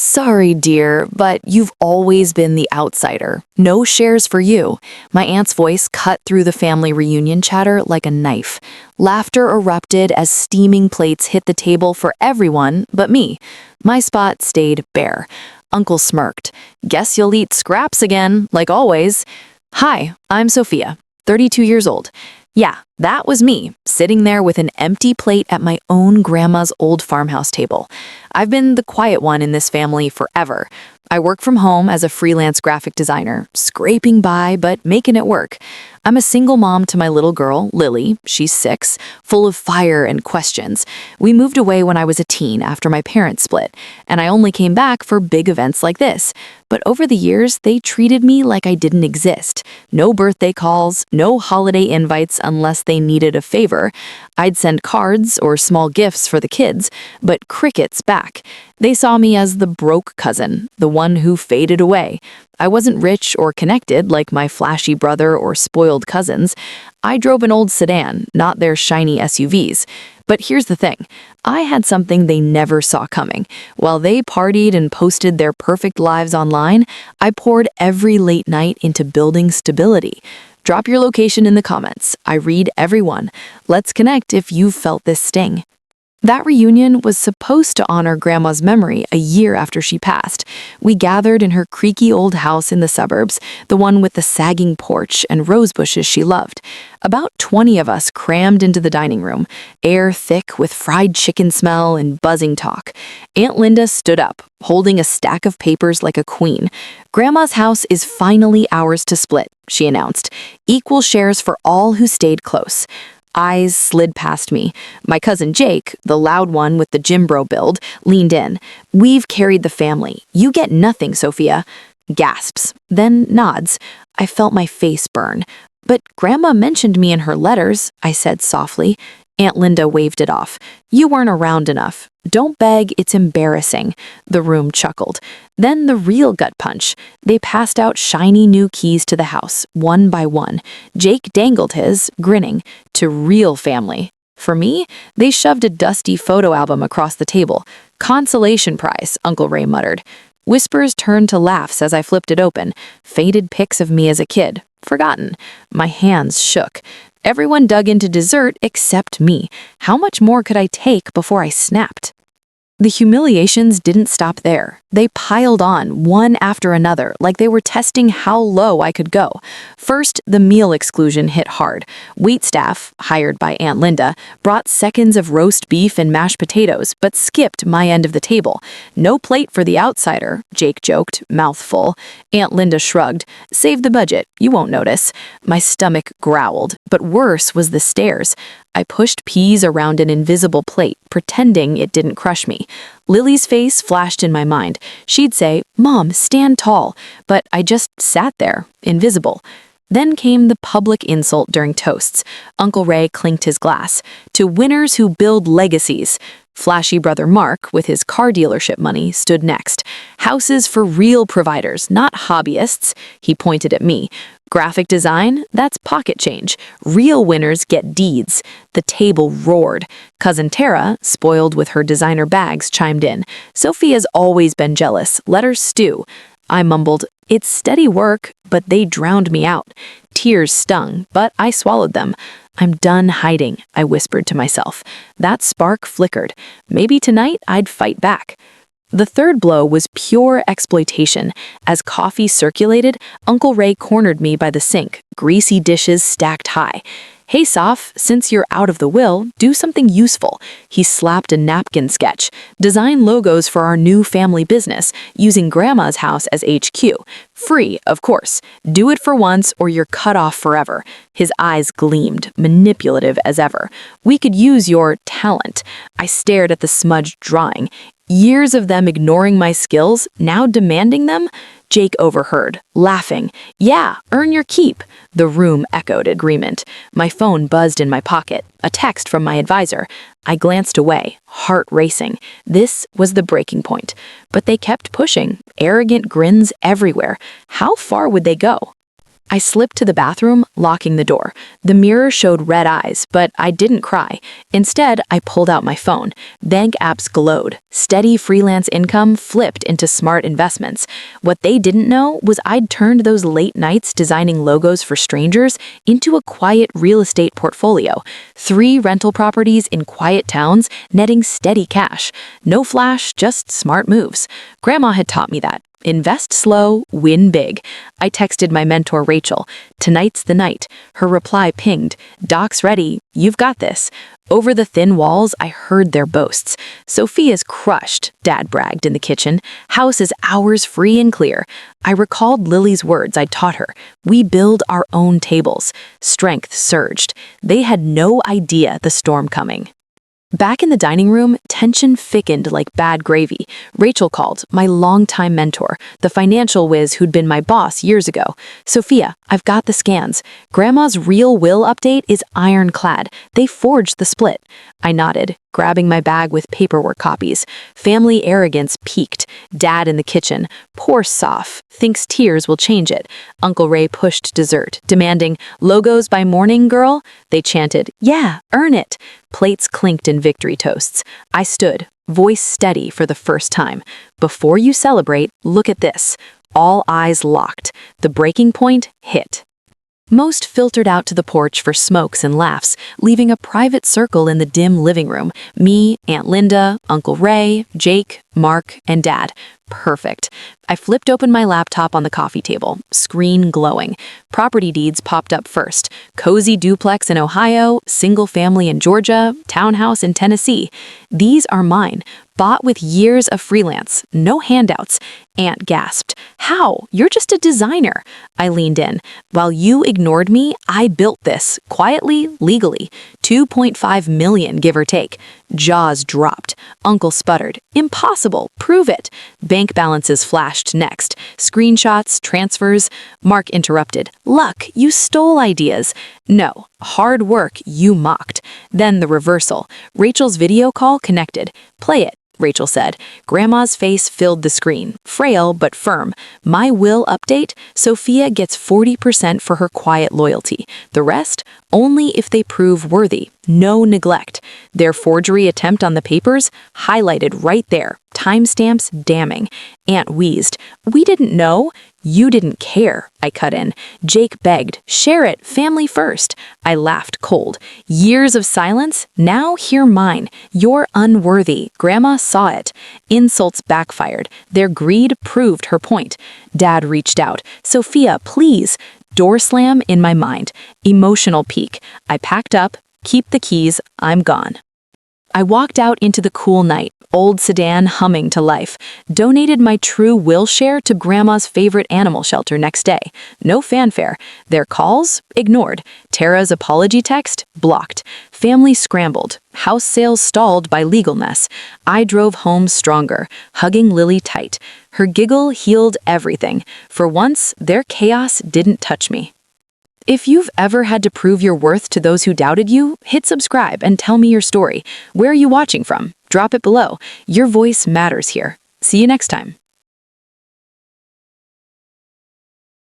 Sorry, dear, but you've always been the outsider. No shares for you. My aunt's voice cut through the family reunion chatter like a knife. Laughter erupted as steaming plates hit the table for everyone but me. My spot stayed bare. Uncle smirked. Guess you'll eat scraps again, like always. Hi, I'm Sophia, 32 years old. Yeah, that was me, sitting there with an empty plate at my own grandma's old farmhouse table. I've been the quiet one in this family forever. I work from home as a freelance graphic designer, scraping by but making it work. I'm a single mom to my little girl, Lily. She's 6, full of fire and questions. We moved away when I was a teen after my parents split, and I only came back for big events like this. But over the years, they treated me like I didn't exist. No birthday calls, no holiday invites unless they needed a favor. I'd send cards or small gifts for the kids, but crickets back. They saw me as the broke cousin, the one who faded away. I wasn't rich or connected like my flashy brother or spoiled cousins. I drove an old sedan, not their shiny SUVs. But here's the thing. I had something they never saw coming. While they partied and posted their perfect lives online, I poured every late night into building stability. Drop your location in the comments. I read everyone. Let's connect if you've felt this sting. That reunion was supposed to honor Grandma's memory a year after she passed. We gathered in her creaky old house in the suburbs, the one with the sagging porch and rose bushes she loved. About 20 of us crammed into the dining room, air thick with fried chicken smell and buzzing talk. Aunt Linda stood up, holding a stack of papers like a queen. Grandma's house is finally ours to split, she announced. Equal shares for all who stayed close. Eyes slid past me. My cousin Jake, the loud one with the gym bro build, leaned in. We've carried the family. You get nothing, Sophia. Gasps, then nods. I felt my face burn. But Grandma mentioned me in her letters, I said softly. Aunt Linda waved it off. You weren't around enough. Don't beg, it's embarrassing. The room chuckled. Then the real gut punch. They passed out shiny new keys to the house, one by one. Jake dangled his, grinning, to real family. For me, they shoved a dusty photo album across the table. Consolation prize, Uncle Ray muttered. Whispers turned to laughs as I flipped it open. Faded pics of me as a kid. Forgotten. My hands shook. Everyone dug into dessert except me. How much more could I take before I snapped? The humiliations didn't stop there. They piled on, one after another, like they were testing how low I could go. First, the meal exclusion hit hard. Waitstaff, hired by Aunt Linda, brought seconds of roast beef and mashed potatoes, but skipped my end of the table. No plate for the outsider, Jake joked, mouth full. Aunt Linda shrugged. Save the budget, you won't notice. My stomach growled, but worse was the stares. I pushed peas around an invisible plate, pretending it didn't crush me. Lily's face flashed in my mind. She'd say, "Mom, stand tall," but I just sat there, invisible. Then came the public insult during toasts. Uncle Ray clinked his glass. To winners who build legacies. Flashy brother Mark, with his car dealership money, stood next. Houses for real providers, not hobbyists. He pointed at me. Graphic design? That's pocket change. Real winners get deeds. The table roared. Cousin Tara, spoiled with her designer bags, chimed in. Sophia's always been jealous. Let her stew. I mumbled, it's steady work, but they drowned me out. Tears stung, but I swallowed them. I'm done hiding, I whispered to myself. That spark flickered. Maybe tonight I'd fight back. The third blow was pure exploitation. As coffee circulated, Uncle Ray cornered me by the sink, greasy dishes stacked high. Hey, Soph, since you're out of the will, do something useful. He slapped a napkin sketch. Design logos for our new family business, using Grandma's house as HQ. Free, of course. Do it for once or you're cut off forever. His eyes gleamed, manipulative as ever. We could use your talent. I stared at the smudged drawing. Years of them ignoring my skills, now demanding them? Jake overheard, laughing. Yeah, earn your keep. The room echoed agreement. My phone buzzed in my pocket, a text from my advisor. I glanced away, heart racing. This was the breaking point. But they kept pushing, arrogant grins everywhere. How far would they go? I slipped to the bathroom, locking the door. The mirror showed red eyes, but I didn't cry. Instead, I pulled out my phone. Bank apps glowed. Steady freelance income flipped into smart investments. What they didn't know was I'd turned those late nights designing logos for strangers into a quiet real estate portfolio. 3 rental properties in quiet towns, netting steady cash. No flash, just smart moves. Grandma had taught me that. Invest slow, win big. I texted my mentor Rachel. Tonight's the night. Her reply pinged. Doc's ready. You've got this. Over the thin walls, I heard their boasts. Sophia's crushed, Dad bragged in the kitchen. House is ours free and clear. I recalled Lily's words I'd taught her. We build our own tables. Strength surged. They had no idea the storm coming. Back in the dining room, tension thickened like bad gravy. Rachel called, my longtime mentor, the financial whiz who'd been my boss years ago. Sophia, I've got the scans. Grandma's real will update is ironclad. They forged the split. I nodded, grabbing my bag with paperwork copies. Family arrogance peaked. Dad in the kitchen. Poor Soph. Thinks tears will change it. Uncle Ray pushed dessert, demanding, logos by morning, girl? They chanted, yeah, earn it. Plates clinked in victory toasts. I stood, voice steady for the first time. Before you celebrate, look at this. All eyes locked. The breaking point hit. Most filtered out to the porch for smokes and laughs, leaving a private circle in the dim living room. Me, Aunt Linda, Uncle Ray, Jake, Mark, and Dad. Perfect. I flipped open my laptop on the coffee table, screen glowing. Property deeds popped up first. Cozy duplex in Ohio, single family in Georgia, townhouse in Tennessee. These are mine. Bought with years of freelance, no handouts. Aunt gasped. How? You're just a designer. I leaned in. While you ignored me, I built this, quietly, legally. 2.5 million, give or take. Jaws dropped. Uncle sputtered. Impossible. Prove it. Bank balances flashed next. Screenshots, transfers. Mark interrupted. Luck, you stole ideas. No. Hard work, you mocked. Then the reversal. Rachel's video call connected. Play it. Rachel said. Grandma's face filled the screen, frail but firm. My will update, Sophia gets 40% for her quiet loyalty. The rest, only if they prove worthy. No neglect. Their forgery attempt on the papers, highlighted right there. Timestamps damning. Aunt wheezed. We didn't know. You didn't care, I cut in. Jake begged, share it, family first. I laughed cold. Years of silence, now hear mine. You're unworthy. Grandma saw it. Insults backfired. Their greed proved her point. Dad reached out. Sophia, please. Door slam in my mind. Emotional peak. I packed up. Keep the keys. I'm gone. I walked out into the cool night, old sedan humming to life, donated my true will share to Grandma's favorite animal shelter next day. No fanfare. Their calls? Ignored. Tara's apology text? Blocked. Family scrambled. House sales stalled by legal mess. I drove home stronger, hugging Lily tight. Her giggle healed everything. For once, their chaos didn't touch me. If you've ever had to prove your worth to those who doubted you, hit subscribe and tell me your story. Where are you watching from? Drop it below. Your voice matters here. See you next time.